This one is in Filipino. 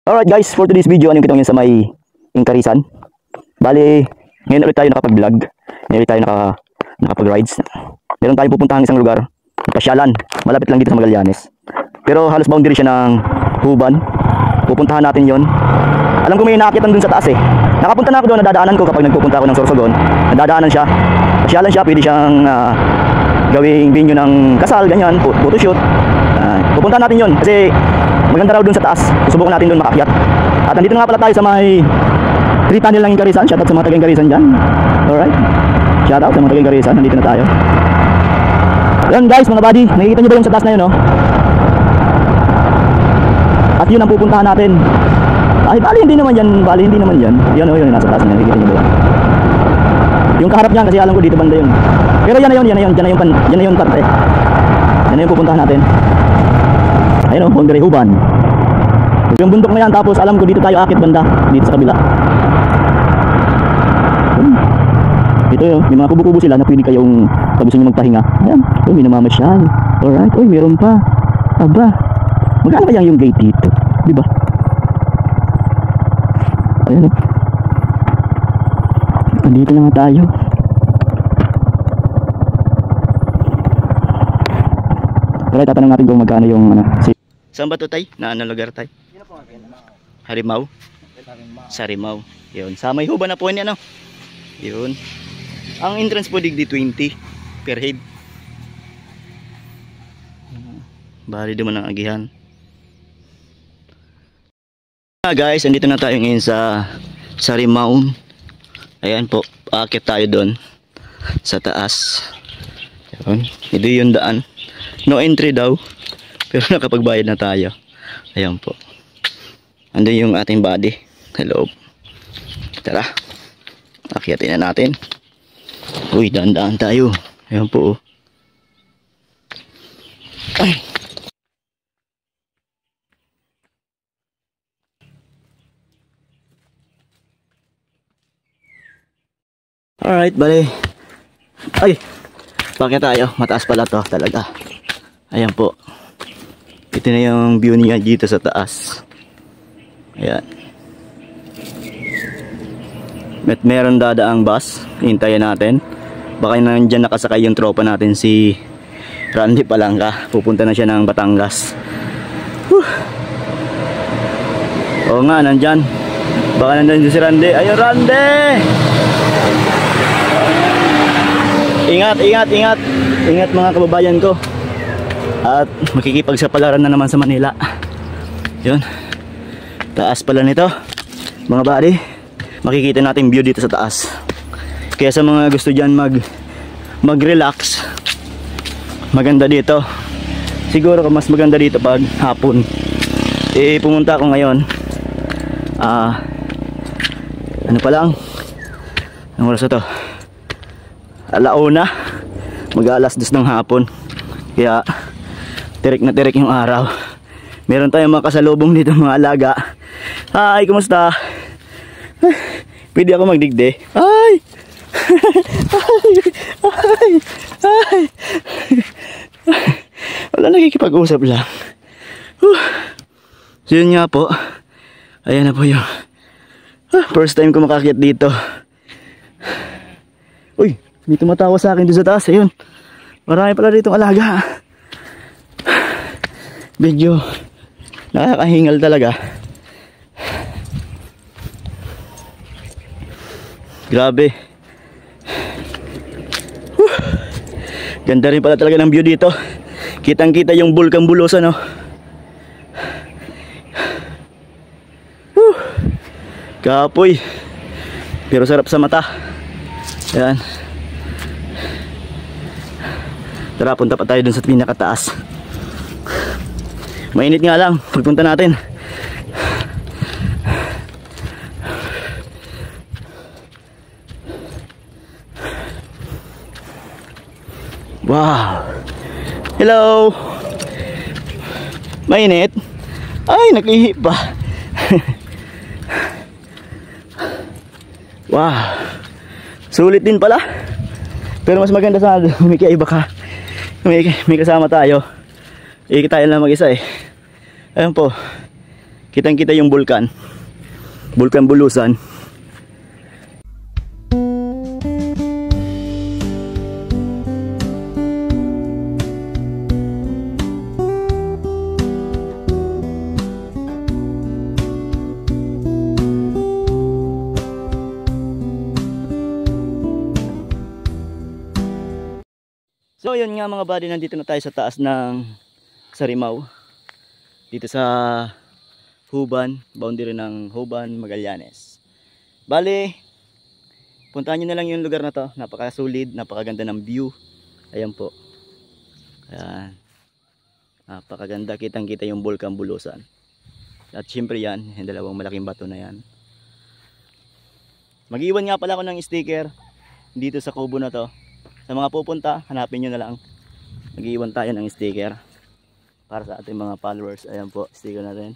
Alright guys, for today's video, ano yung kita ngayon sa may Incarisan? Bali, ngayon ulit tayo nakapag-vlog. Ngayon ulit tayo nakapag-rides. Meron tayong pupuntahan isang lugar, pasyalan, malapit lang dito sa Magallanes. Pero halos boundary siya ng Huban. Pupuntahan natin yon. Alam ko may inaakyatan dun sa taas eh. Nakapunta na ako doon, nadadaanan ko kapag nagpupunta ako ng Sorsogon. Nadadaanan siya, pasyalan siya, pwede siyang gawing venue ng kasal, ganyan, photoshoot. Pupuntahan natin yon kasi maganda raw dun sa taas. Susubukan natin dun makakyat. At nandito nga pala tayo sa may 3 tunnel ng Incarisan. Shoutout sa mga taga Incarisan dyan. Alright, shoutout sa mga taga Incarisan. Nandito na tayo. Yan guys, mga buddy, nakikita nyo ba yung sa taas na yun, no? At yun ang pupuntahan natin. Ay, bali hindi naman yan. Yan o, yun, nasa taas na. Nakikita nyo ba yan? Yung kaharap niyan, kasi alam ko dito banda yun. Pero yan na yun. Yan na yung parte. Yan na yung pupuntahan natin. Ayun o, boundary Huban. Yung bundok na yan, tapos alam ko dito tayo akit banda. Dito sa kabila. Dito yun, may mga kubo-kubo sila na pwede kayong pag gusto nyo magpahinga. Ayan, may namamasyal. Alright, uy, meron pa. Aba, magkano kaya yung gate dito? Diba? Ayan o. Andito na nga tayo. Alright, tatanong natin kung magkano yung saan ba ito tay? Na anong lugar tay? Harimau? Sa Harimau. Yun, sa may Huban na po niya, no? Yun. Ang entrance po digdi 20 per head. Bali naman ang agihan. Guys, andito na tayo ngayon sa Harimau. Ayan po, aakit tayo doon sa taas. Yun. Ito yung daan. No entry daw, pero nakapagbayad na tayo. Ayan po. Andun yung ating body. Hello. Tara. Akyatin na natin. Uy, daan-daan tayo. Ayan po. Ay. Alright, bali. Ay, bakit tayo? Mataas pala to talaga. Ayan po. Ito na yung view niya dito sa taas. Ayan. Meron dadaang bus. Hintayin natin. Baka nandiyan nakasakay yung tropa natin, si Randy Palangka. Pupunta na siya ng Batangas. Oo nga, nandyan. Baka nandyan si Randy. Ayun, Randy! Ingat, ingat, ingat. Ingat mga kababayan ko. At makikipagsapalaran na naman sa Manila. Yun. Taas pala nito, mga buddy. Makikita natin view dito sa taas. Kaya sa mga gusto dyan mag-relax, maganda dito. Siguro mas maganda dito pag hapon. Pumunta ako ngayon. Ano pa lang? Anong oras na to? Alauna. Mag-alas 2 ng hapon. Kaya tirik na tirik yung araw. Meron tayong mga kasalubong dito, mga alaga. Hi, kumusta? Pwede ako magdigde. Hi! Hi! Hi! Wala, nakikipag-usap lang. So yun nga po. Ayan na po yung first time ko makakyat dito. Uy, may tumatawa sa akin doon sa taas. Ayun, marami pala ditong alaga. Medyo nakakahingal talaga. Grabe. Ganda rin pala talaga ng view dito. Kitang kita yung Bulkang Bulosan, no? Kapoy. Pero sarap sa mata. Ayan. Tara, punta pa tayo dun sa pinakataas. Mainit nga lang, pagpunta natin. Wow. Hello. Mainit? Ay, naglihi pa. Wow. Sulit din pala. Pero mas maganda sana may kaiba ka. May kasama tayo. Tayo lang mag-isa eh. Ayun po. Kitang kita yung bulkan. Bulkan Bulusan. So yun nga mga buddy, nandito na tayo sa taas ng Sarimaw. Dito sa Huban, boundary ng Huban, Magallanes. Bale, puntahan nyo na lang yung lugar na to. Napakasulit, napakaganda ng view. Ayan po. Ayan. Napakaganda, kitang kita yung Bulkan Bulusan. At syempre yan, yung dalawang malaking bato na yan. Mag-iwan nga pala ako ng sticker dito sa kubo na to. Sa mga pupunta, hanapin nyo na lang. Mag-iwan tayo ng sticker para sa ating mga followers. Ayan po, sticker natin.